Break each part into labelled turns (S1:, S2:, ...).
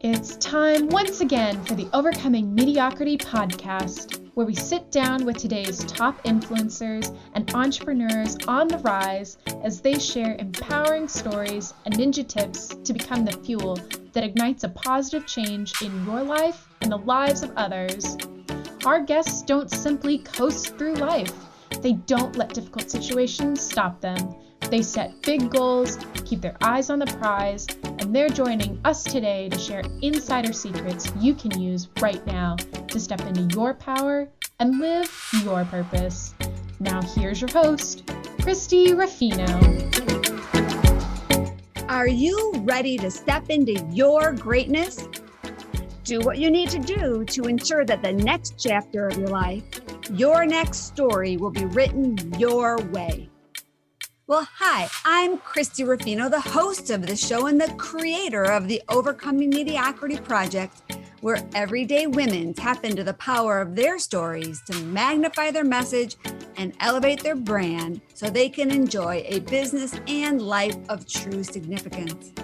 S1: It's time once again for the Overcoming Mediocrity podcast, where we sit down with today's top influencers and entrepreneurs on the rise as they share empowering stories and ninja tips to become the fuel that ignites a positive change in your life and the lives of others. Our guests don't simply coast through life. They don't let difficult situations stop them. They set big goals, keep their eyes on the prize, and they're joining us today to share insider secrets you can use right now to step into your power and live your purpose. Now here's your host, Christie Ruffino.
S2: Are you ready to step into your greatness? Do what you need to do to ensure that the next chapter of your life, your next story, will be written your way. Well, hi, I'm Christie Ruffino, the host of this show and the creator of the Overcoming Mediocrity Project, where everyday women tap into the power of their stories to magnify their message and elevate their brand so they can enjoy a business and life of true significance.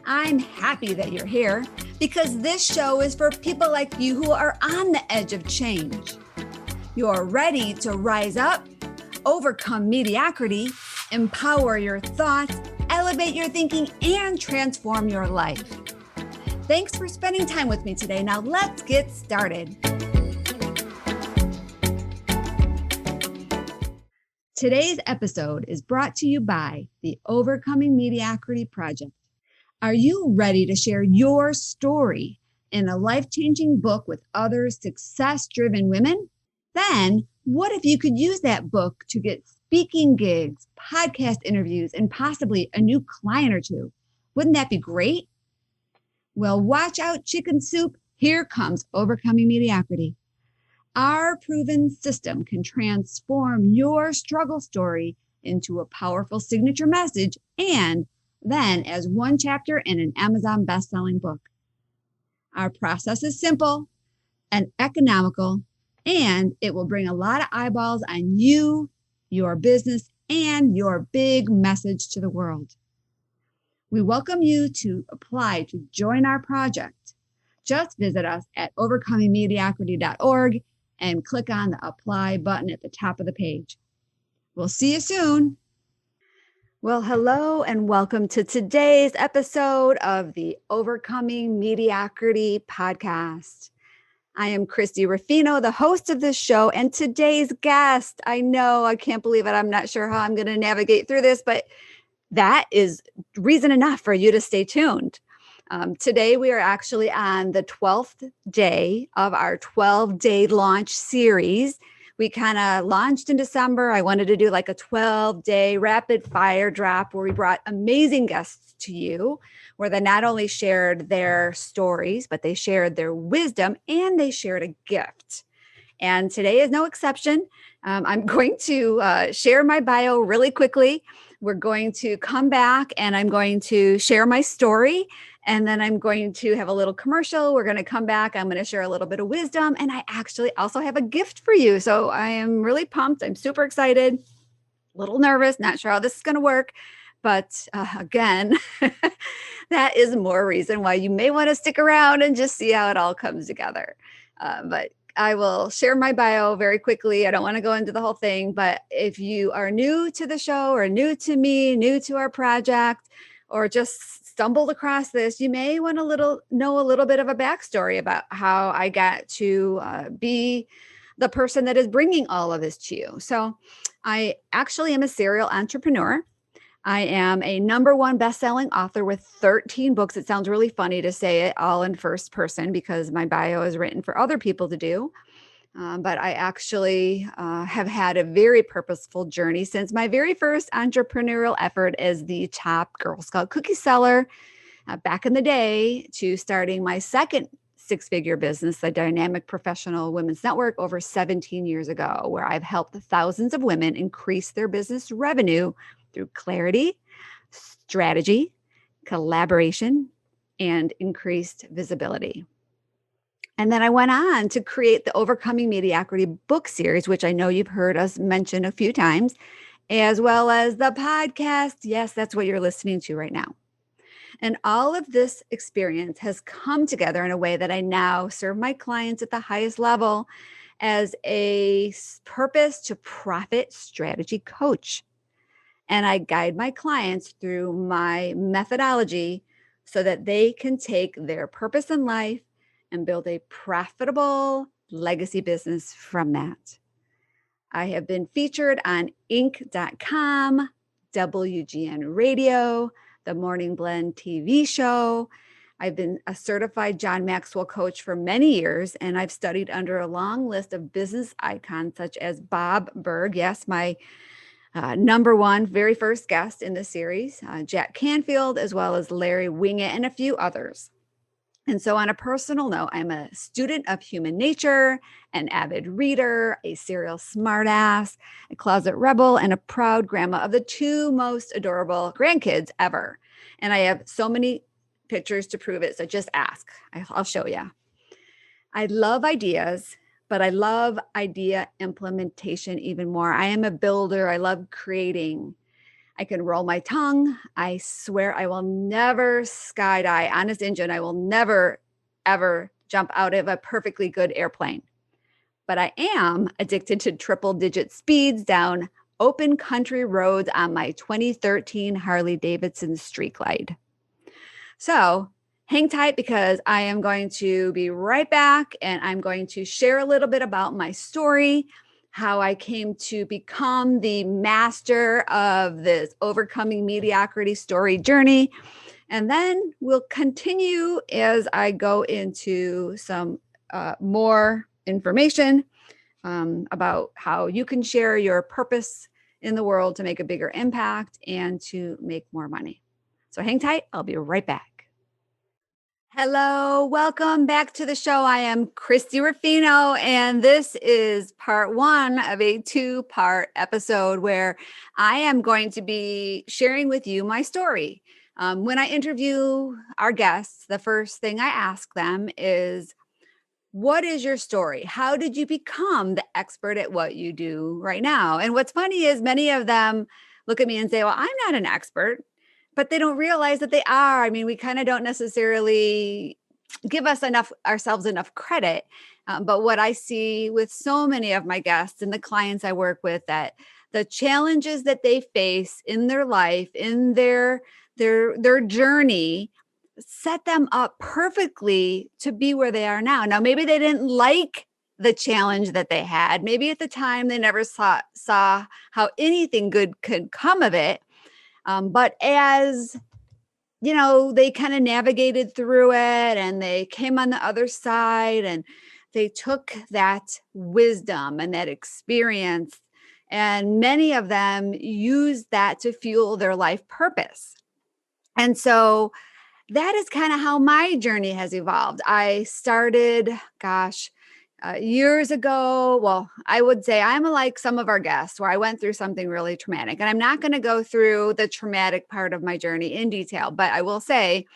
S2: I'm happy that you're here because this show is for people like you who are on the edge of change. You're ready to rise up, overcome mediocrity, empower your thoughts, elevate your thinking, and transform your life. Thanks for spending time with me today. Now let's get started. Today's episode is brought to you by the Overcoming Mediocrity Project. Are you ready to share your story in a life-changing book with other success-driven women? Then, what if you could use that book to get speaking gigs, podcast interviews, and possibly a new client or two? Wouldn't that be great? Well, watch out, chicken soup. Here comes Overcoming Mediocrity. Our proven system can transform your struggle story into a powerful signature message and then as one chapter in an Amazon best-selling book. Our process is simple and economical, and it will bring a lot of eyeballs on you, your business, and your big message to the world. We welcome you to apply to join our project. Just visit us at overcomingmediocrity.org and click on the apply button at the top of the page. We'll see you soon. Well, hello and welcome to today's episode of the Overcoming Mediocrity podcast. I am Christie Ruffino, the host of this show, and today's guest, I know, I can't believe it. I'm not sure how I'm going to navigate through this, but that is reason enough for you to stay tuned. Today, we are actually on the 12th day of our 12-day launch series. We kind of launched in December. I wanted to do like a 12-day rapid fire drop where we brought amazing guests to you, where they not only shared their stories, but they shared their wisdom and they shared a gift. And today is no exception. I'm going to share my bio really quickly. We're going to come back and I'm going to share my story. And then I'm going to have a little commercial. We're going to come back. I'm going to share a little bit of wisdom. And I actually also have a gift for you. So I am really pumped. I'm super excited, a little nervous, not sure how this is going to work. But again, that is more reason why you may want to stick around and just see how it all comes together. But I will share my bio very quickly. I don't want to go into the whole thing. But if you are new to the show or new to me, new to our project, or just stumbled across this, you may want to know a little bit of a backstory about how I got to be the person that is bringing all of this to you. So I actually am a serial entrepreneur. I am a #1 best-selling author with 13 books. It sounds really funny to say it all in first person because my bio is written for other people to do. But I actually have had a very purposeful journey since my very first entrepreneurial effort as the top Girl Scout cookie seller back in the day to starting my second six-figure business, the Dynamic Professional Women's Network, over 17 years ago, where I've helped thousands of women increase their business revenue through clarity, strategy, collaboration, and increased visibility. And then I went on to create the Overcoming Mediocrity book series, which I know you've heard us mention a few times, as well as the podcast. Yes, that's what you're listening to right now. And all of this experience has come together in a way that I now serve my clients at the highest level as a purpose to profit strategy coach. And I guide my clients through my methodology so that they can take their purpose in life and build a profitable legacy business from that. I have been featured on Inc.com, WGN Radio, the Morning Blend TV show. I've been a certified John Maxwell coach for many years, and I've studied under a long list of business icons such as Bob Berg, yes, my number one, very first guest in the series, Jack Canfield, as well as Larry Winget and a few others. And so on a personal note, I'm a student of human nature, an avid reader, a serial smartass, a closet rebel, and a proud grandma of the two most adorable grandkids ever. And I have so many pictures to prove it. So just ask. I'll show you. I love ideas, but I love idea implementation even more. I am a builder. I love creating. I can roll my tongue. I swear I will never skydive. Honest Injun, I will never, ever jump out of a perfectly good airplane. But I am addicted to triple digit speeds down open country roads on my 2013 Harley Davidson Street Glide. So hang tight because I am going to be right back and I'm going to share a little bit about my story, how I came to become the master of this overcoming mediocrity story journey. And then we'll continue as I go into some more information about how you can share your purpose in the world to make a bigger impact and to make more money. So hang tight. I'll be right back. Hello, welcome back to the show. I am Christie Ruffino, and this is part one of a two-part episode where I am going to be sharing with you my story. When I interview our guests, the first thing I ask them is, what is your story? How did you become the expert at what you do right now? And what's funny is many of them look at me and say, well, I'm not an expert. But they don't realize that they are. I mean, we kind of don't necessarily give ourselves enough credit. But what I see with so many of my guests and the clients I work with, that the challenges that they face in their life, in their journey, set them up perfectly to be where they are now. Now, maybe they didn't like the challenge that they had. Maybe at the time they never saw how anything good could come of it. But as, you know, they kind of navigated through it and they came on the other side and they took that wisdom and that experience, and many of them used that to fuel their life purpose. And so that is kind of how my journey has evolved. I started, years ago. Well, I would say I'm like some of our guests where I went through something really traumatic, and I'm not going to go through the traumatic part of my journey in detail, but I will say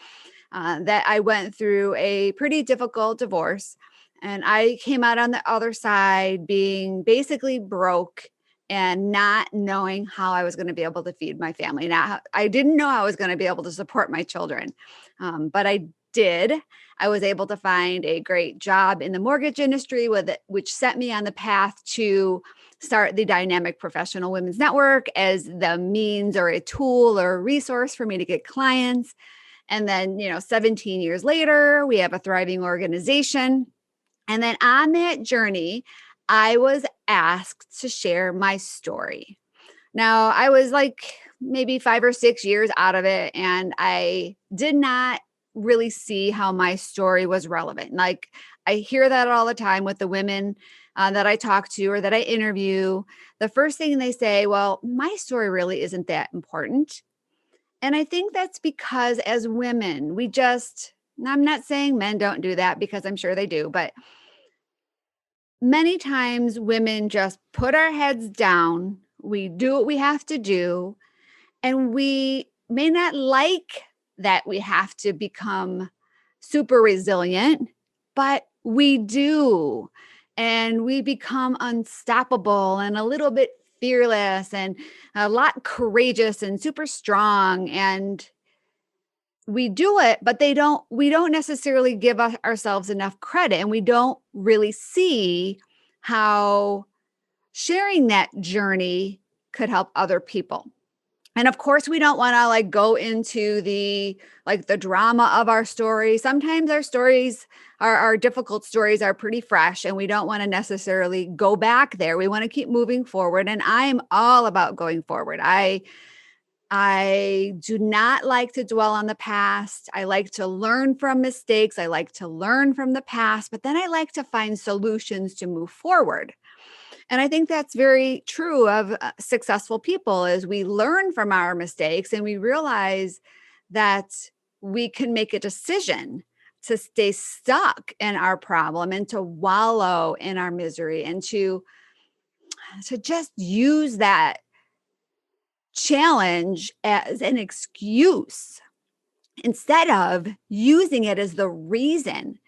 S2: that I went through a pretty difficult divorce, and I came out on the other side being basically broke and not knowing how I was going to be able to feed my family. Now, I didn't know I was going to be able to support my children, but I did. I was able to find a great job in the mortgage industry which set me on the path to start the Dynamic Professional Women's Network as the means or a tool or a resource for me to get clients. And then, 17 years later, we have a thriving organization. And then on that journey, I was asked to share my story. Now, I was like maybe 5 or 6 years out of it, and I did not really see how my story was relevant. Like, I hear that all the time with the women that I talk to or that I interview. The first thing they say, well, my story really isn't that important. And I think that's because as women, I'm not saying men don't do that, because I'm sure they do, but many times women just put our heads down. We do what we have to do, and we may not like that we have to become super resilient, but we do. And we become unstoppable and a little bit fearless and a lot courageous and super strong. And we do it, but we don't necessarily give ourselves enough credit, and we don't really see how sharing that journey could help other people. And of course, we don't want to like go into the drama of our story. Sometimes our stories, our difficult stories, are pretty fresh, and we don't want to necessarily go back there. We want to keep moving forward. And I'm all about going forward. I do not like to dwell on the past. I like to learn from mistakes. I like to learn from the past, but then I like to find solutions to move forward. And I think that's very true of successful people, is we learn from our mistakes and we realize that we can make a decision to stay stuck in our problem and to wallow in our misery, and to just use that challenge as an excuse instead of using it as the reason,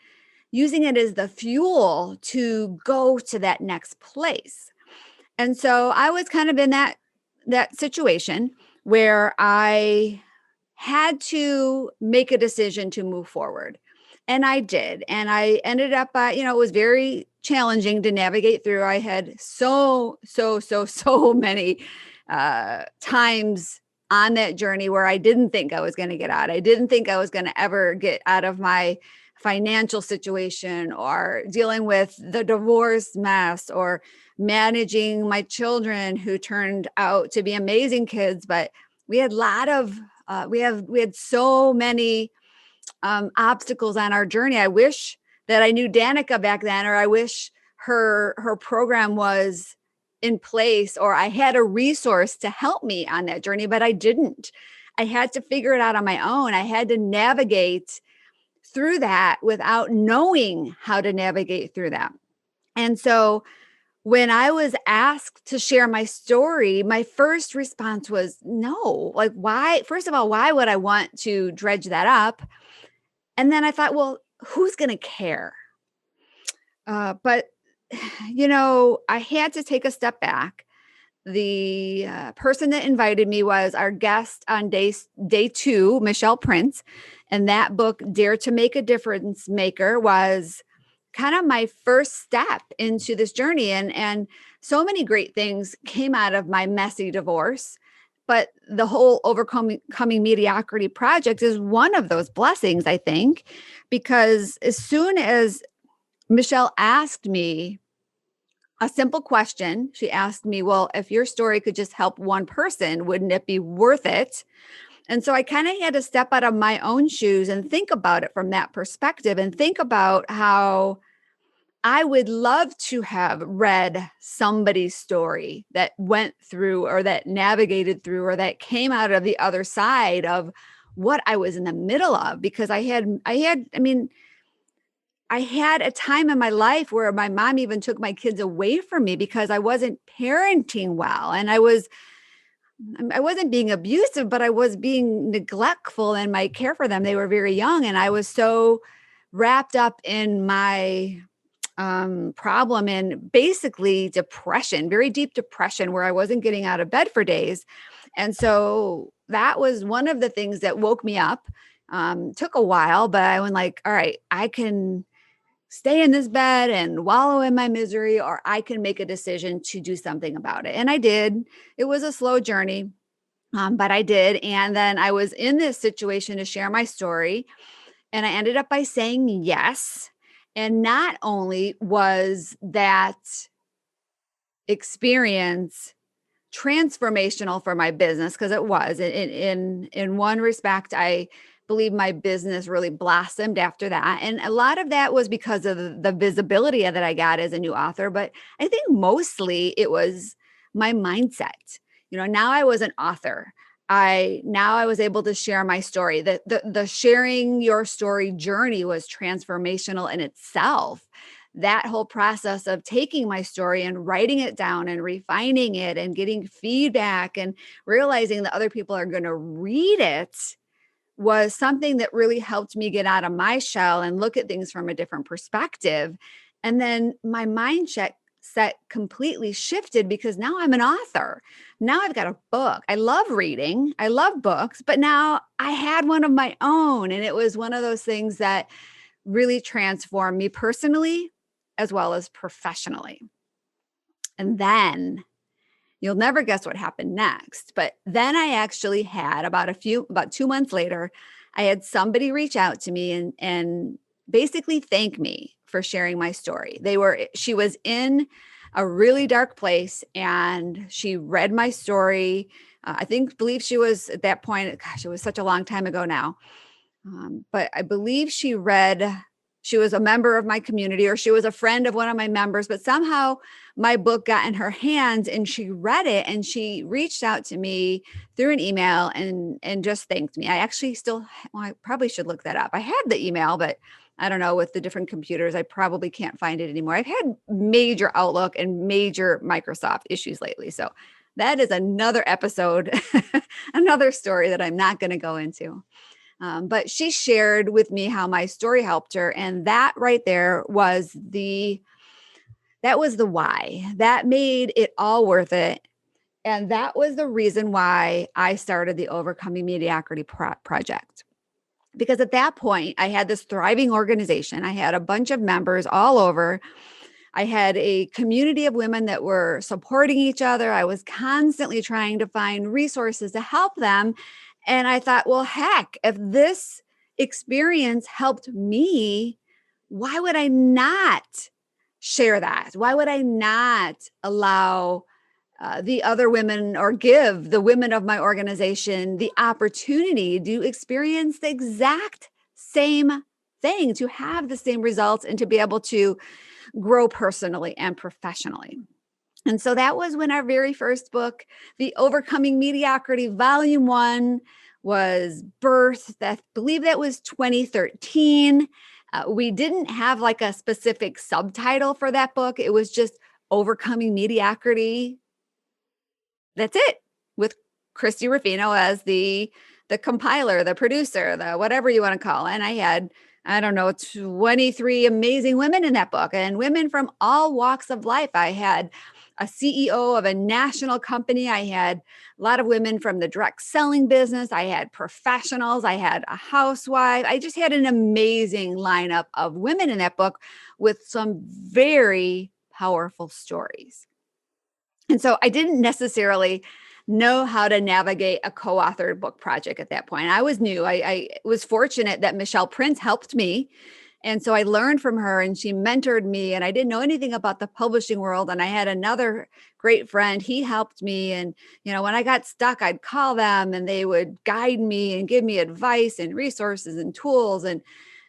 S2: using it as the fuel to go to that next place. And so I was kind of in that situation where I had to make a decision to move forward. And I did. And I ended up, it was very challenging to navigate through. I had so many times on that journey where I didn't think I was going to get out. I didn't think I was going to ever get out of my financial situation, or dealing with the divorce mess, or managing my children who turned out to be amazing kids. But we had we had so many obstacles on our journey. I wish that I knew Danica back then, or I wish her program was in place, or I had a resource to help me on that journey, but I didn't. I had to figure it out on my own. I had to navigate through that without knowing how to navigate through that. And so when I was asked to share my story, my first response was no. Like, why? First of all, why would I want to dredge that up? And then I thought, well, who's going to care? But, I had to take a step back. The person that invited me was our guest on day 2, Michelle Prince. And that book, Dare to Make a Difference Maker, was kind of my first step into this journey. And so many great things came out of my messy divorce. But the whole Overcoming Mediocrity project is one of those blessings, I think, because as soon as Michelle asked me a simple question, she asked me, well, if your story could just help one person, wouldn't it be worth it? And so I kind of had to step out of my own shoes and think about it from that perspective, and think about how I would love to have read somebody's story that went through, or that navigated through, or that came out of the other side of what I was in the middle of. Because I had a time in my life where my mom even took my kids away from me because I wasn't parenting well. And I wasn't being abusive, but I was being neglectful in my care for them. They were very young, and I was so wrapped up in my problem, and basically depression, very deep depression, where I wasn't getting out of bed for days. And so that was one of the things that woke me up. Took a while, but I went like, all right, I can stay in this bed and wallow in my misery, or I can make a decision to do something about it. And I did. It was a slow journey, but I did. And then I was in this situation to share my story, and I ended up by saying yes. And not only was that experience transformational for my business, because it was in one respect, I believe my business really blossomed after that. And a lot of that was because of the visibility that I got as a new author. But I think mostly it was my mindset. Now I was an author. Now I was able to share my story. The sharing your story journey was transformational in itself. That whole process of taking my story and writing it down and refining it and getting feedback and realizing that other people are going to read it was something that really helped me get out of my shell and look at things from a different perspective. And then my mindset mindset completely shifted because now I'm an author. Now I've got a book. I love reading. I love books, but now I had one of my own. And it was one of those things that really transformed me personally as well as professionally. And then you'll never guess what happened next. But then I actually had about 2 months later, I had somebody reach out to me and basically thank me for sharing my story. She was in a really dark place and she read my story. Believe she was at that point, gosh, it was such a long time ago now. But I believe she was a member of my community or she was a friend of one of my members, but somehow my book got in her hands and she read it and she reached out to me through an email and just thanked me. I actually I probably should look that up. I had the email, but I don't know, with the different computers, I probably can't find it anymore. I've had major Outlook and major Microsoft issues lately. So that is another episode, another story that I'm not going to go into. But she shared with me how my story helped her. And that right there was the why. That made it all worth it. And that was the reason why I started the Overcoming Mediocrity Project. Because at that point, I had this thriving organization. I had a bunch of members all over. I had a community of women that were supporting each other. I was constantly trying to find resources to help them. And I thought, well, heck, if this experience helped me, why would I not share that? Why would I not allow the other women or give the women of my organization the opportunity to experience the exact same thing, to have the same results and to be able to grow personally and professionally? And so that was when our very first book, The Overcoming Mediocrity, Volume 1, was birthed. I believe that was 2013. We didn't have like a specific subtitle for that book. It was just Overcoming Mediocrity. That's it, with Christie Ruffino as the compiler, the producer, the whatever you want to call it. And I had, 23 amazing women in that book, and women from all walks of life. I had a CEO of a national company. I had a lot of women from the direct selling business. I had professionals. I had a housewife. I just had an amazing lineup of women in that book with some very powerful stories. And so I didn't necessarily know how to navigate a co-authored book project at that point. I was new. I was fortunate that Michelle Prince helped me. And so I learned from her and she mentored me, and I didn't know anything about the publishing world. And I had another great friend. He helped me. And, when I got stuck, I'd call them and they would guide me and give me advice and resources and tools. And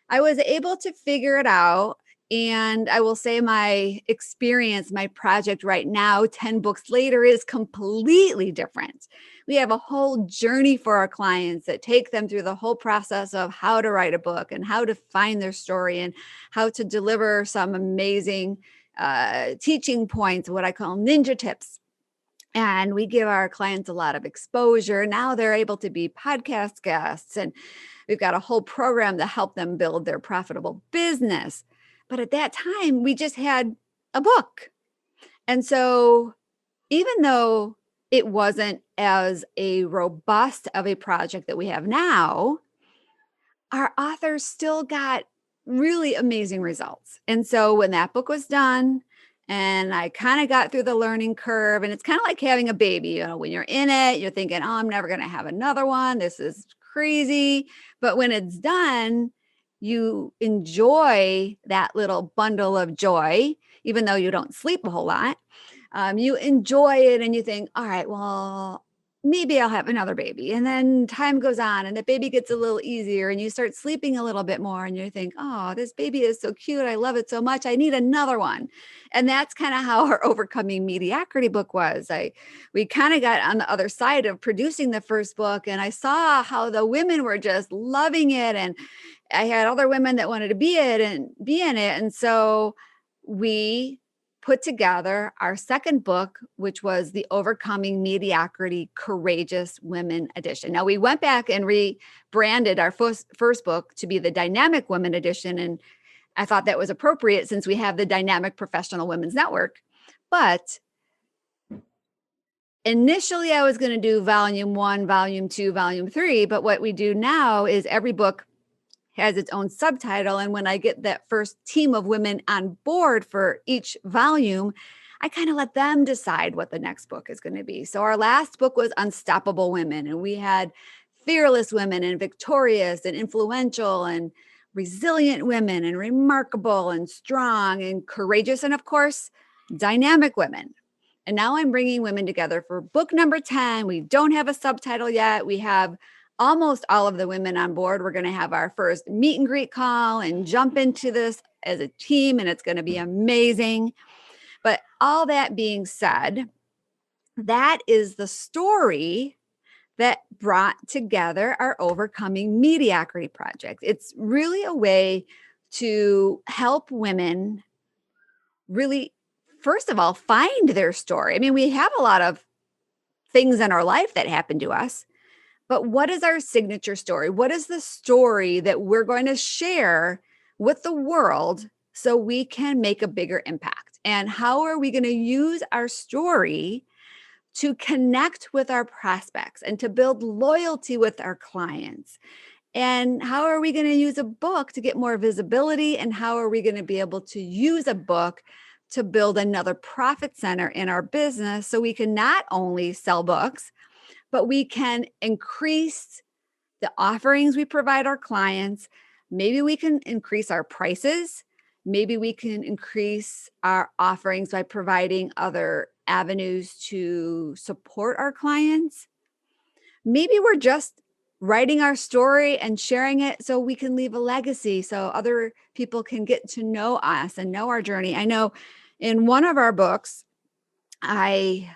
S2: I was able to figure it out. And I will say my experience, my project right now, 10 books later, is completely different. We have a whole journey for our clients that take them through the whole process of how to write a book and how to find their story and how to deliver some amazing teaching points, what I call ninja tips. And we give our clients a lot of exposure. Now they're able to be podcast guests, and we've got a whole program to help them build their profitable business. But at that time, we just had a book. And so even though it wasn't as a robust of a project that we have now, our authors still got really amazing results. And so when that book was done, and I kind of got through the learning curve, and it's kind of like having a baby. When you're in it, you're thinking, oh, I'm never going to have another one. This is crazy. But when it's done, you enjoy that little bundle of joy, even though you don't sleep a whole lot. You enjoy it and you think, all right, well, maybe I'll have another baby. And then time goes on and the baby gets a little easier and you start sleeping a little bit more and you think, oh, this baby is so cute. I love it so much. I need another one. And that's kind of how our Overcoming Mediocrity book was. We kind of got on the other side of producing the first book, and I saw how the women were just loving it. And I had other women that wanted to be in it. And so we put together our second book, which was the Overcoming Mediocrity Courageous Women Edition. Now, we went back and rebranded our first book to be the Dynamic Women Edition. And I thought that was appropriate since we have the Dynamic Professional Women's Network. But initially I was going to do volume 1, volume 2, volume 3. But what we do now is every book has its own subtitle. And when I get that first team of women on board for each volume, I kind of let them decide what the next book is going to be. So our last book was Unstoppable Women, and we had fearless women and victorious and influential and resilient women and remarkable and strong and courageous and, of course, dynamic women. And now I'm bringing women together for book number 10. We don't have a subtitle yet. We have almost all of the women on board. We're going to have our first meet and greet call and jump into this as a team, and it's going to be amazing. But all that being said, that is the story that brought together our Overcoming Mediocrity project. It's really a way to help women really, first of all, find their story. I mean, we have a lot of things in our life that happen to us, but what is our signature story? What is the story that we're going to share with the world so we can make a bigger impact? And how are we going to use our story to connect with our prospects and to build loyalty with our clients? And how are we going to use a book to get more visibility? And how are we going to be able to use a book to build another profit center in our business so we can not only sell books, but we can increase the offerings we provide our clients. Maybe we can increase our prices. Maybe we can increase our offerings by providing other avenues to support our clients. Maybe we're just writing our story and sharing it so we can leave a legacy so other people can get to know us and know our journey. I know in one of our books, my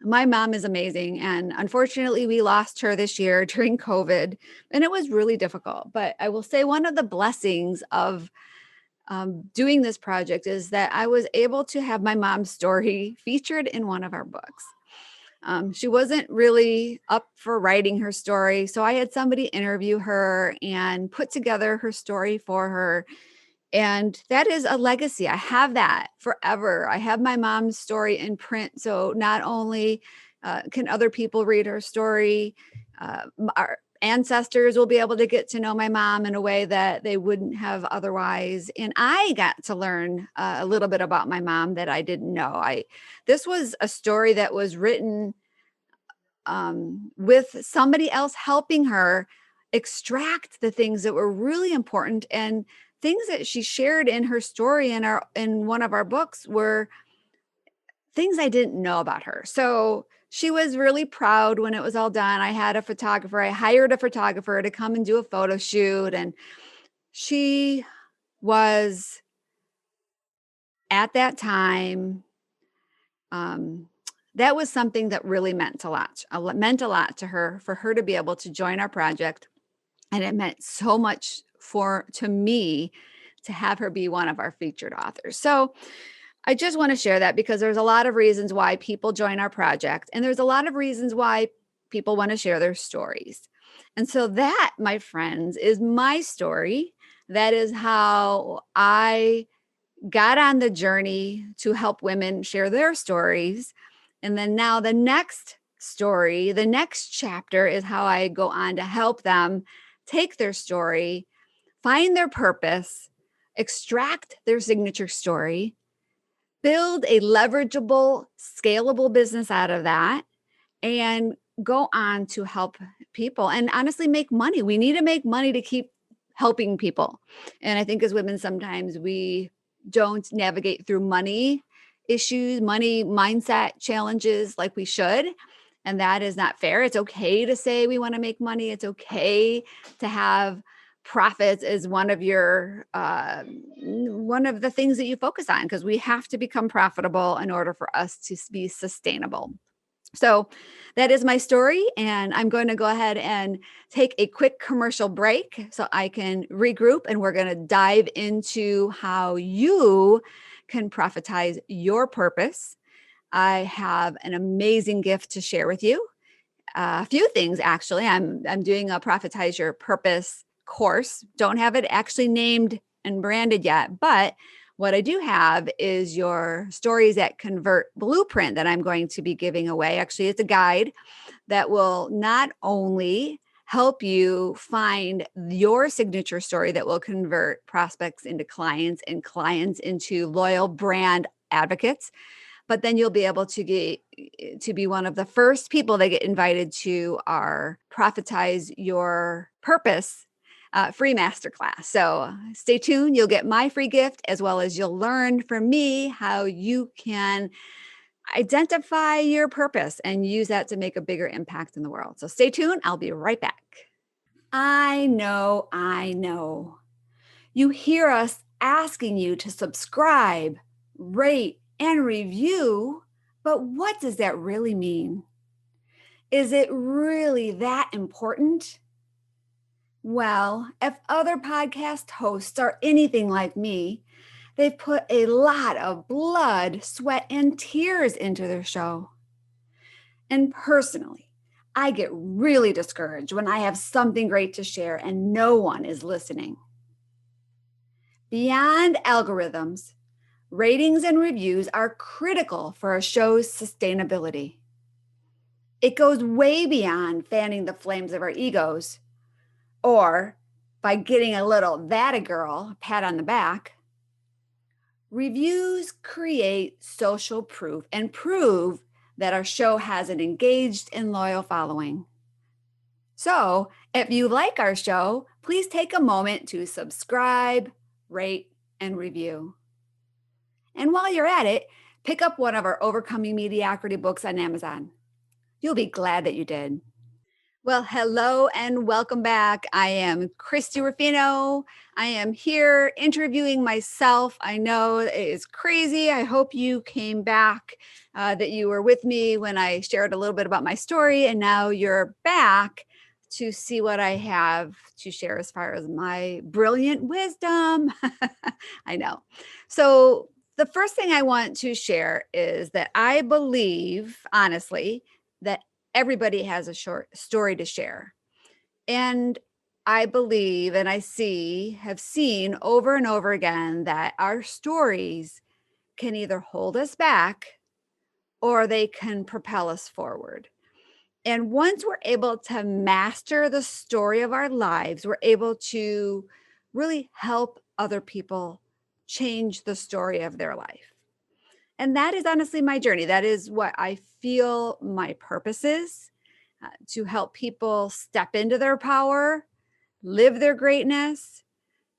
S2: mom is amazing. And unfortunately, we lost her this year during COVID, and it was really difficult. But I will say one of the blessings of doing this project is that I was able to have my mom's story featured in one of our books. She wasn't really up for writing her story, so I had somebody interview her and put together her story for her. And that is a legacy. I have that forever. I have my mom's story in print. So not only can other people read her story, our ancestors will be able to get to know my mom in a way that they wouldn't have otherwise. And I got to learn a little bit about my mom that I didn't know. This was a story that was written with somebody else helping her extract the things that were really important, and things that she shared in her story in one of our books were things I didn't know about her. So she was really proud when it was all done. I hired a photographer to come and do a photo shoot. And she was at that time, that was something that really meant a lot to her, for her to be able to join our project. And it meant so much to me to have her be one of our featured authors. So I just want to share that because there's a lot of reasons why people join our project, and there's a lot of reasons why people want to share their stories. And so that, my friends, is my story. That is how I got on the journey to help women share their stories. And then now the next story, the next chapter, is how I go on to help them take their story, find their purpose, extract their signature story, build a leverageable, scalable business out of that, and go on to help people and honestly make money. We need to make money to keep helping people. And I think as women, sometimes we don't navigate through money issues, money mindset challenges like we should. And that is not fair. It's okay to say we want to make money. It's okay to have profits as one of the things that you focus on, because we have to become profitable in order for us to be sustainable. So that is my story. And I'm going to go ahead and take a quick commercial break so I can regroup, and we're going to dive into how you can profitize your purpose. I have an amazing gift to share with you. A few things, actually. I'm doing a Profitize Your Purpose course. Don't have it actually named and branded yet, but What I do have is your Stories That Convert blueprint that I'm going to be giving away. Actually, it's a guide that will not only help you find your signature story that will convert prospects into clients and clients into loyal brand advocates, but then you'll be able to get to be one of the first people that get invited to our Profitize Your Purpose free masterclass. So stay tuned. You'll get my free gift, as well as you'll learn from me how you can identify your purpose and use that to make a bigger impact in the world. So stay tuned. I'll be right back. I know. You hear us asking you to subscribe, rate, and review, but what does that really mean? Is it really that important? Well, if other podcast hosts are anything like me, they've put a lot of blood, sweat, and tears into their show. And personally, I get really discouraged when I have something great to share and no one is listening. Beyond algorithms, ratings and reviews are critical for a show's sustainability. It goes way beyond fanning the flames of our egos, or by getting a little "that a girl" pat on the back. Reviews create social proof and prove that our show has an engaged and loyal following. So, if you like our show, please take a moment to subscribe, rate, and review. And while you're at it, pick up one of our Overcoming Mediocrity books on Amazon. You'll be glad that you did. Well, hello and welcome back. I am Christie Ruffino. I am here interviewing myself. I know it is crazy. I hope you came back, that you were with me when I shared a little bit about my story, and now you're back to see what I have to share as far as my brilliant wisdom. I know. So the first thing I want to share is that I believe, honestly, that everybody has a short story to share. And I believe, and have seen over and over again that our stories can either hold us back or they can propel us forward. And once we're able to master the story of our lives, we're able to really help other people change the story of their life. And that is honestly my journey. That is what I feel my purpose is, to help people step into their power, live their greatness,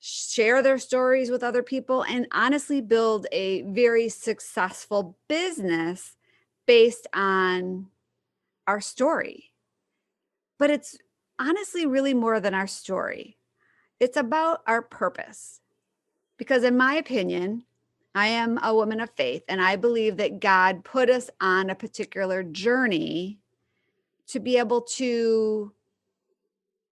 S2: share their stories with other people, and honestly build a very successful business based on our story. But it's honestly really more than our story. It's about our purpose. Because in my opinion, I am a woman of faith, and I believe that God put us on a particular journey to be able to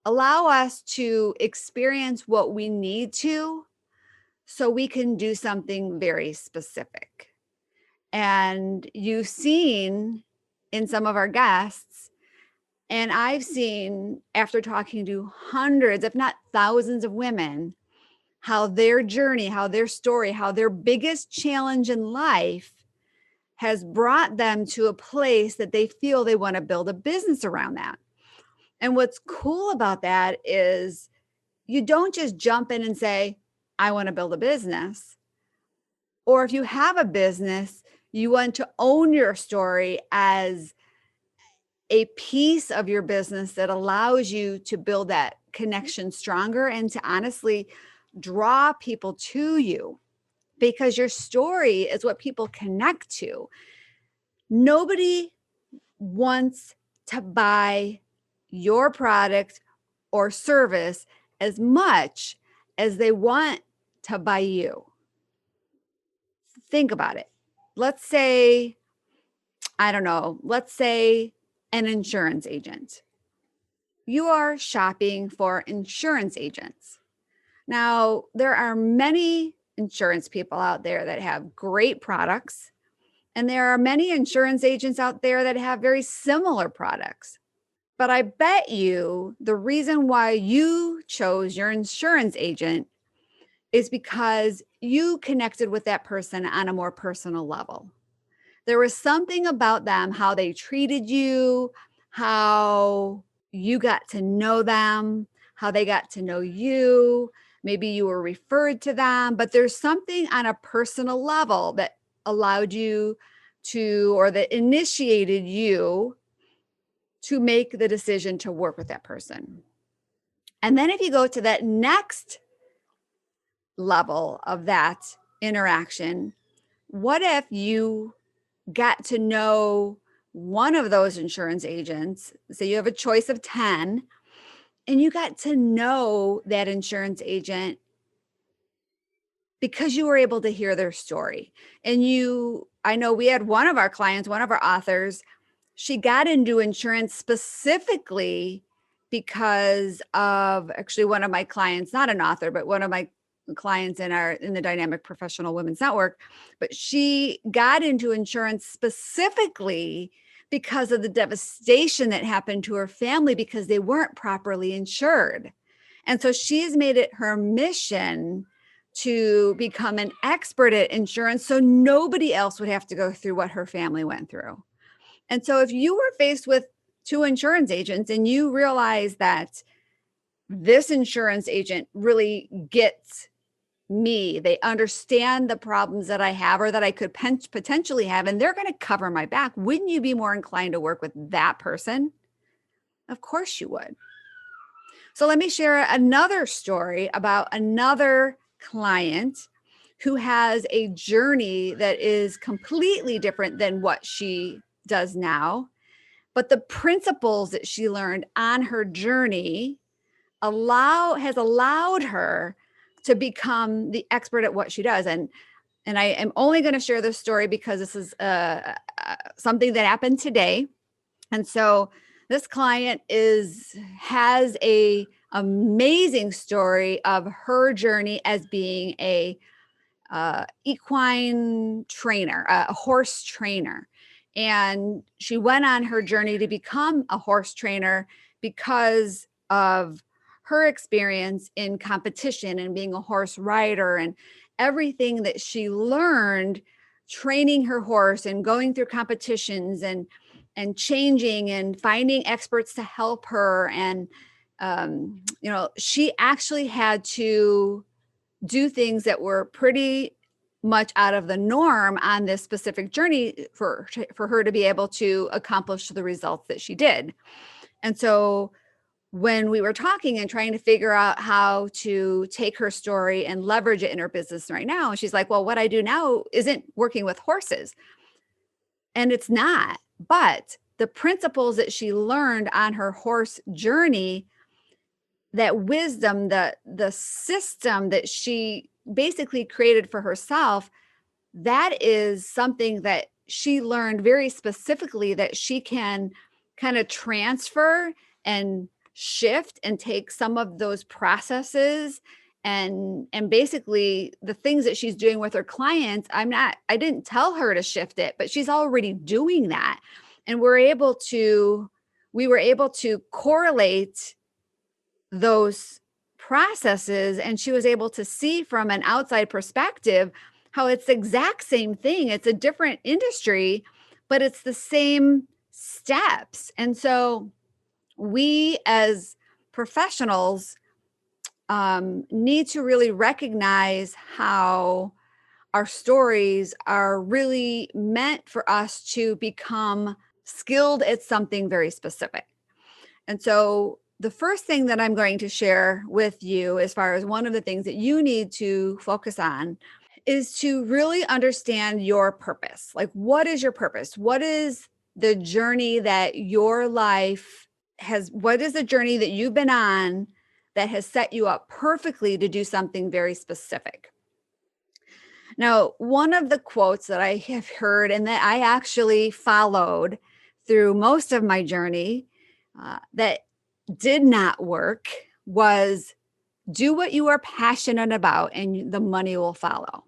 S2: allow us to experience what we need to so we can do something very specific. And you've seen in some of our guests, and I've seen after talking to hundreds, if not thousands of women, how their journey, how their story, how their biggest challenge in life has brought them to a place that they feel they want to build a business around that. And what's cool about that is you don't just jump in and say, I want to build a business. Or if you have a business, you want to own your story as a piece of your business that allows you to build that connection stronger and to honestly draw people to you, because your story is what people connect to. Nobody wants to buy your product or service as much as they want to buy you. Think about it. Let's say, let's say an insurance agent. You are shopping for insurance agents. Now, there are many insurance people out there that have great products, and there are many insurance agents out there that have very similar products. But I bet you the reason why you chose your insurance agent is because you connected with that person on a more personal level. There was something about them, how they treated you, how you got to know them, how they got to know you. Maybe you were referred to them, but there's something on a personal level that allowed you to, or that initiated you to make the decision to work with that person. And then if you go to that next level of that interaction, what if you got to know one of those insurance agents? So you have a choice of 10, and you got to know that insurance agent because you were able to hear their story. And I know we had one of our clients, one of our authors, she got into insurance specifically because of actually one of my clients, not an author, but one of my clients in the Dynamic Professional Women's Network. But she got into insurance specifically because of the devastation that happened to her family because they weren't properly insured. And so she's made it her mission to become an expert at insurance so nobody else would have to go through what her family went through. And so if you were faced with two insurance agents and you realize that this insurance agent really gets me, they understand the problems that I have or that I could potentially have, and they're going to cover my back, wouldn't you be more inclined to work with that person? Of course you would. So let me share another story about another client who has a journey that is completely different than what she does now. But the principles that she learned on her journey has allowed her to become the expert at what she does. And I am only going to share this story because this is something that happened today. And so this client has a amazing story of her journey as being a equine trainer, a horse trainer. And she went on her journey to become a horse trainer because of her experience in competition and being a horse rider and everything that she learned training her horse and going through competitions and changing and finding experts to help her. And, she actually had to do things that were pretty much out of the norm on this specific journey for her to be able to accomplish the results that she did. And so when we were talking and trying to figure out how to take her story and leverage it in her business right now, she's like, well, what I do now isn't working with horses. And it's not, but the principles that she learned on her horse journey, that wisdom, the system that she basically created for herself, that is something that she learned very specifically that she can kind of transfer and shift and take some of those processes and basically the things that she's doing with her clients. I didn't tell her to shift it, but she's already doing that. And we were able to correlate those processes, and she was able to see from an outside perspective how it's the exact same thing. It's a different industry, but it's the same steps. And so we as professionals need to really recognize how our stories are really meant for us to become skilled at something very specific. And so the first thing that I'm going to share with you, as far as one of the things that you need to focus on, is to really understand your purpose. Like, what is your purpose? What is the journey that your life what is the journey that you've been on that has set you up perfectly to do something very specific? Now, one of the quotes that I have heard and that I actually followed through most of my journey that did not work was, do what you are passionate about and the money will follow.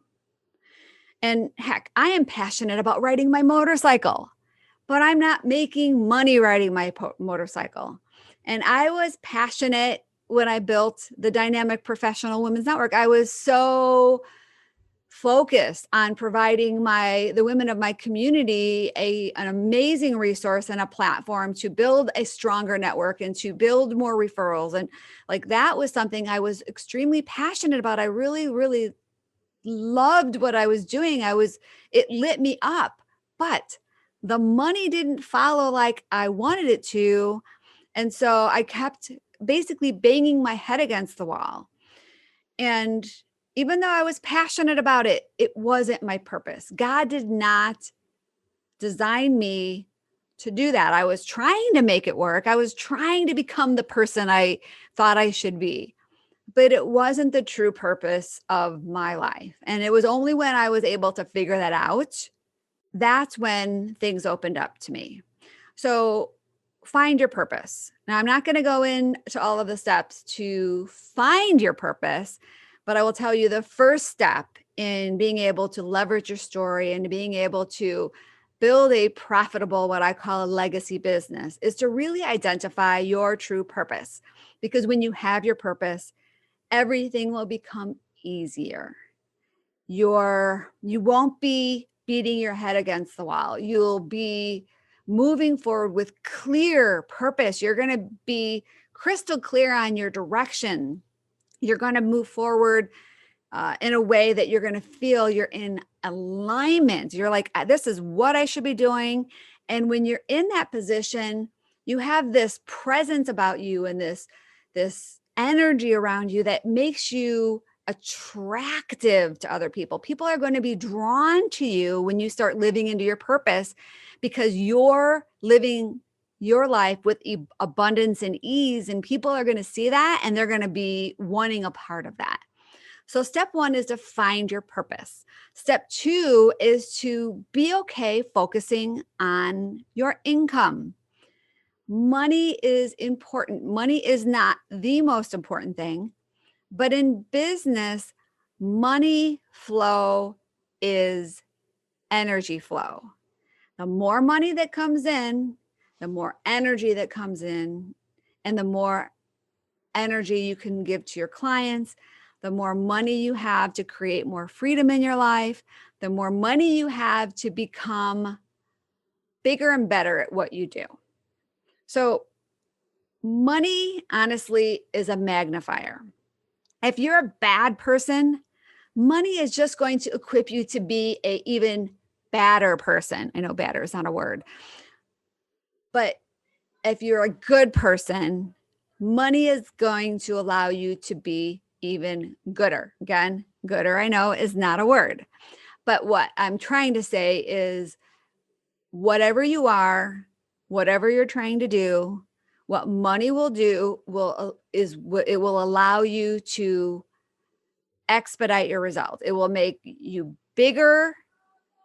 S2: And heck, I am passionate about riding my motorcycle, but I'm not making money riding my motorcycle. And I was passionate when I built the Dynamic Professional Women's Network. I was so focused on providing the women of my community an amazing resource and a platform to build a stronger network and to build more referrals. And like, that was something I was extremely passionate about. I really, really loved what I was doing. It lit me up, but the money didn't follow like I wanted it to. And so I kept basically banging my head against the wall. And even though I was passionate about it, it wasn't my purpose. God did not design me to do that. I was trying to make it work. I was trying to become the person I thought I should be, but it wasn't the true purpose of my life. And it was only when I was able to figure that out, that's when things opened up to me. So find your purpose. Now, I'm not going to go into all of the steps to find your purpose, but I will tell you the first step in being able to leverage your story and being able to build a profitable, what I call a legacy business, is to really identify your true purpose. Because when you have your purpose, everything will become easier. You won't be beating your head against the wall. You'll be moving forward with clear purpose. You're going to be crystal clear on your direction. You're going to move forward in a way that you're going to feel you're in alignment. You're like, this is what I should be doing. And when you're in that position, you have this presence about you and this energy around you that makes you attractive to other people. People are going to be drawn to you when you start living into your purpose, because you're living your life with abundance and ease, and people are going to see that and they're going to be wanting a part of that. So step one is to find your purpose. Step two is to be okay focusing on your income. Money is important. Money is not the most important thing, but in business, money flow is energy flow. The more money that comes in, the more energy that comes in, and the more energy you can give to your clients, the more money you have to create more freedom in your life, the more money you have to become bigger and better at what you do. So money, honestly, is a magnifier. If you're a bad person, money is just going to equip you to be an even badder person. I know badder is not a word, but if you're a good person, money is going to allow you to be even gooder. Again, gooder, I know, is not a word. But what I'm trying to say is, whatever you are, whatever you're trying to do, what money will do it will allow you to expedite your results. It will make you bigger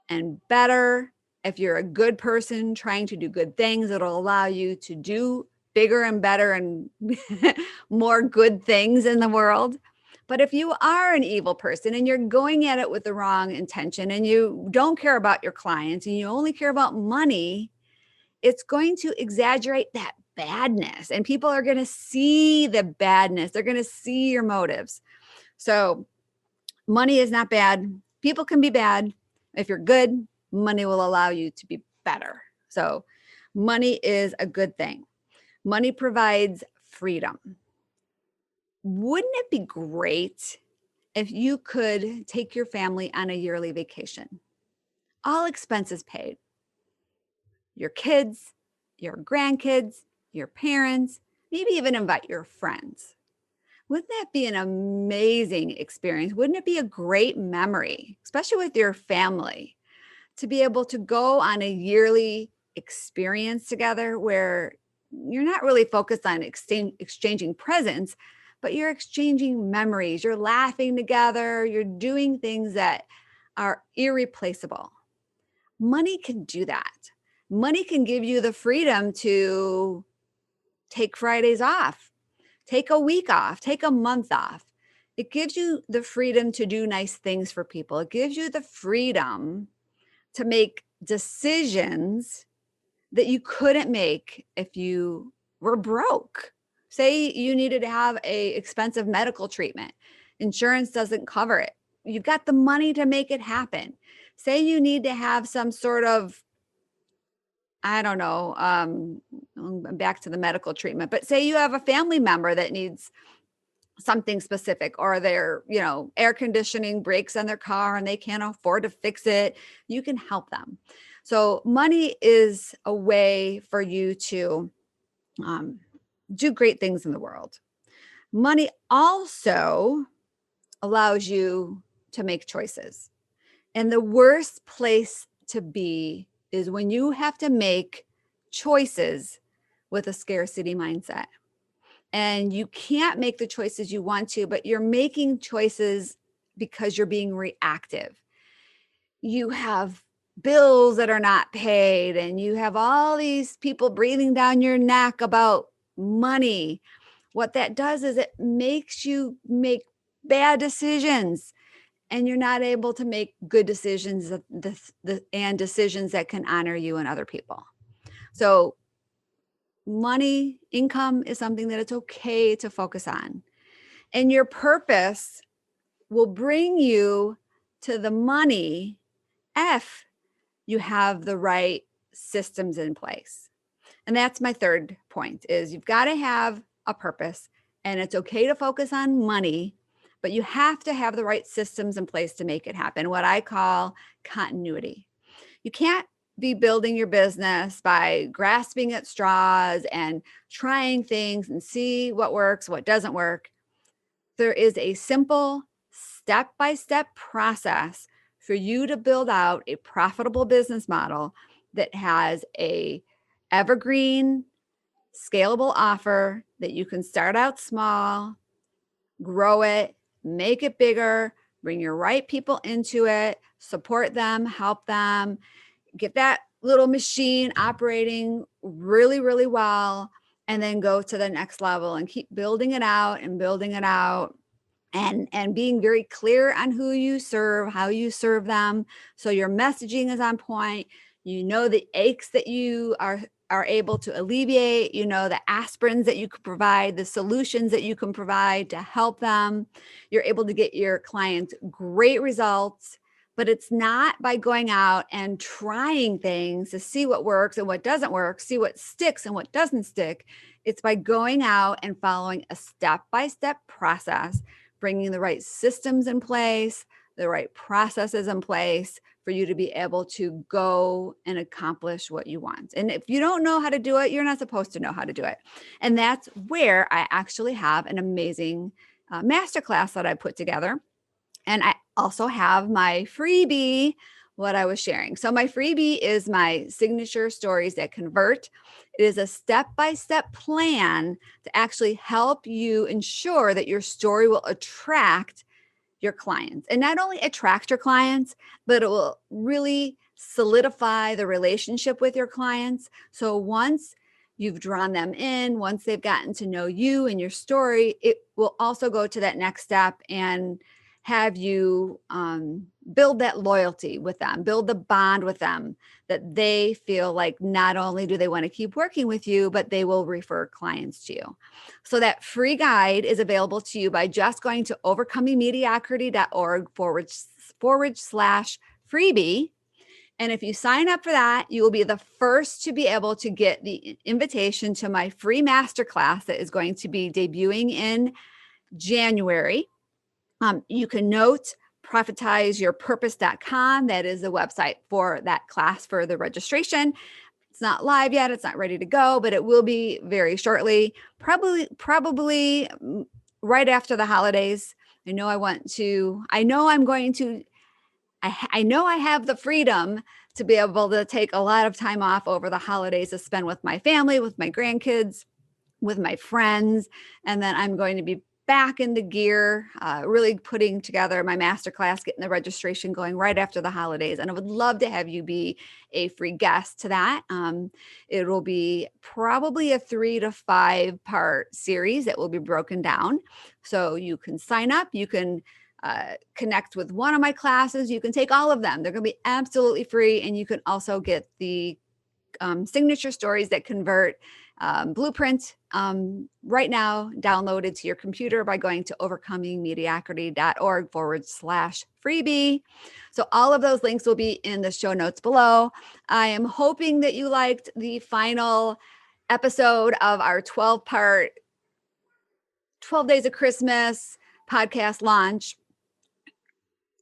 S2: and better. If you're a good person trying to do good things, it'll allow you to do bigger and better and more good things in the world. But if you are an evil person and you're going at it with the wrong intention and you don't care about your clients and you only care about money, it's going to exaggerate that badness, and people are going to see the badness. They're going to see your motives. So money is not bad. People can be bad. If you're good, money will allow you to be better. So money is a good thing. Money provides freedom. Wouldn't it be great if you could take your family on a yearly vacation? All expenses paid. Your kids, your grandkids, your parents, maybe even invite your friends. Wouldn't that be an amazing experience? Wouldn't it be a great memory, especially with your family, to be able to go on a yearly experience together where you're not really focused on exchanging presents, but you're exchanging memories. You're laughing together. You're doing things that are irreplaceable. Money can do that. Money can give you the freedom to take Fridays off, take a week off, take a month off. It gives you the freedom to do nice things for people. It gives you the freedom to make decisions that you couldn't make if you were broke. Say you needed to have an expensive medical treatment. Insurance doesn't cover it. you've got the money to make it happen. Say you need to have some sort of, I don't know, back to the medical treatment, but say you have a family member that needs something specific, or their, air conditioning breaks on their car and they can't afford to fix it. You can help them. So money is a way for you to do great things in the world. Money also allows you to make choices. And the worst place to be is when you have to make choices with a scarcity mindset. And you can't make the choices you want to, but you're making choices because you're being reactive. You have bills that are not paid, and you have all these people breathing down your neck about money. What that does is it makes you make bad decisions, and you're not able to make good decisions and decisions that can honor you and other people. So money, income is something that it's okay to focus on. And your purpose will bring you to the money if you have the right systems in place. And that's my third point, is you've got to have a purpose, and it's okay to focus on money, but you have to have the right systems in place to make it happen, what I call continuity. You can't be building your business by grasping at straws and trying things and see what works, what doesn't work. There is a simple step-by-step process for you to build out a profitable business model that has a evergreen, scalable offer that you can start out small, grow it, make it bigger, bring your right people into it, support them, help them, get that little machine operating really, really well, and then go to the next level and keep building it out and building it out. And being very clear on who you serve, how you serve them. So your messaging is on point. You know the aches that you are able to alleviate, the aspirins that you can provide, the solutions that you can provide to help them. You're able to get your clients great results, but it's not by going out and trying things to see what works and what doesn't work, see what sticks and what doesn't stick. It's by going out and following a step-by-step process, bringing the right systems in place, the right processes in place for you to be able to go and accomplish what you want. And if you don't know how to do it, you're not supposed to know how to do it. And that's where I actually have an amazing masterclass that I put together. And I also have my freebie, what I was sharing. So my freebie is my signature stories that convert. It is a step-by-step plan to actually help you ensure that your story will attract your clients, and not only attract your clients, but it will really solidify the relationship with your clients. So once you've drawn them in, once they've gotten to know you and your story, it will also go to that next step and have you build that loyalty with them, build the bond with them, that they feel like not only do they want to keep working with you, but they will refer clients to you. So that free guide is available to you by just going to overcomingmediocrity.org/freebie. And if you sign up for that, you will be the first to be able to get the invitation to my free masterclass that is going to be debuting in January. You can note profitizeyourpurpose.com. That is the website for that class for the registration. It's not live yet. It's not ready to go, but it will be very shortly, probably right after the holidays. I know I have the freedom to be able to take a lot of time off over the holidays to spend with my family, with my grandkids, with my friends. And then I'm going to be back into gear, really putting together my masterclass, getting the registration going right after the holidays. And I would love to have you be a free guest to that. It will be probably a 3 to 5 part series that will be broken down. So you can sign up, you can connect with one of my classes, you can take all of them. They're going to be absolutely free. And you can also get the signature stories that convert blueprint right now, downloaded to your computer by going to overcomingmediocrity.org/freebie. So all of those links will be in the show notes below. I am hoping that you liked the final episode of our 12-part 12 Days of Christmas podcast launch.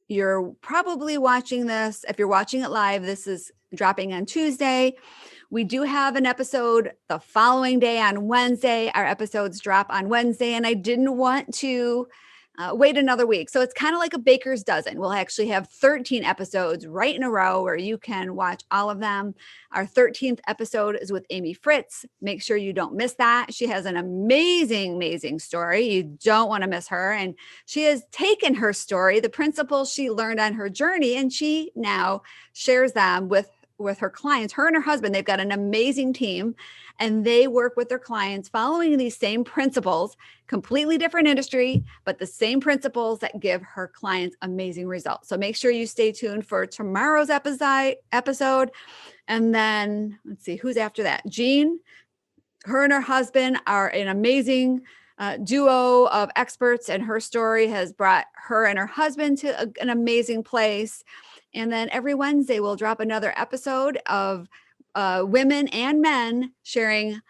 S2: You're probably watching this. If you're watching it live, this is dropping on Tuesday. We do have an episode the following day on Wednesday. Our episodes drop on Wednesday, and I didn't want to wait another week. So it's kind of like a baker's dozen. We'll actually have 13 episodes right in a row where you can watch all of them. Our 13th episode is with Amy Fritz. Make sure you don't miss that. She has an amazing, amazing story. You don't want to miss her. And she has taken her story, the principles she learned on her journey, and she now shares them with her clients. Her and her husband, they've got an amazing team, and they work with their clients following these same principles, completely different industry, but the same principles that give her clients amazing results. So make sure you stay tuned for tomorrow's episode. And then let's see, who's after that? Jean, her and her husband are an amazing duo of experts, and her story has brought her and her husband to an amazing place. And then every Wednesday, we'll drop another episode of women and men sharing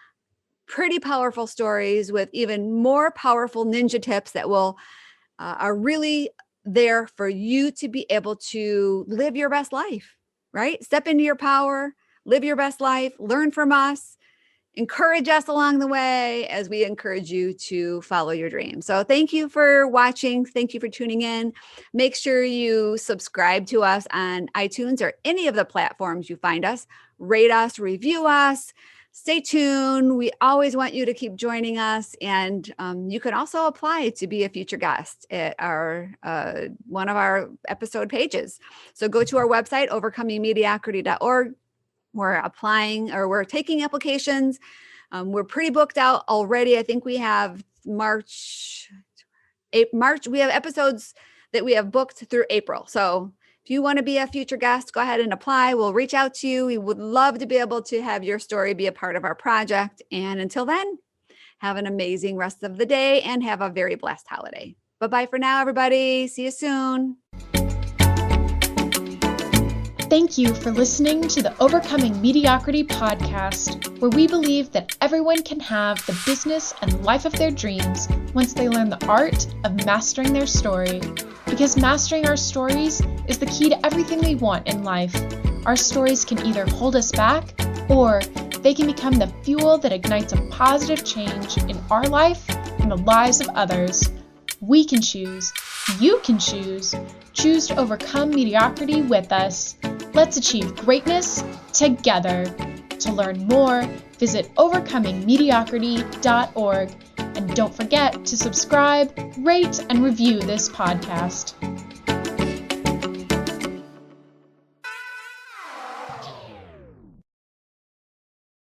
S2: pretty powerful stories with even more powerful ninja tips that are really there for you to be able to live your best life, right? Step into your power, live your best life, learn from us, encourage us along the way as we encourage you to follow your dreams. So thank you for watching. Thank you for tuning in. Make sure you subscribe to us on iTunes or any of the platforms you find us. Rate us, review us. Stay tuned. We always want you to keep joining us. And you can also apply to be a future guest at our one of our episode pages. So go to our website, overcomingmediocrity.org. We're taking applications. We're pretty booked out already. I think we have March. We have episodes that we have booked through April. So if you want to be a future guest, go ahead and apply. We'll reach out to you. We would love to be able to have your story be a part of our project. And until then, have an amazing rest of the day and have a very blessed holiday. Bye-bye for now, everybody. See you soon.
S1: Thank you for listening to the Overcoming Mediocrity podcast, where we believe that everyone can have the business and life of their dreams once they learn the art of mastering their story. Because mastering our stories is the key to everything we want in life. Our stories can either hold us back, or they can become the fuel that ignites a positive change in our life and the lives of others. We can choose. You can choose. Choose to overcome mediocrity with us. Let's achieve greatness together. To learn more, visit overcomingmediocrity.org. And don't forget to subscribe, rate, and review this podcast.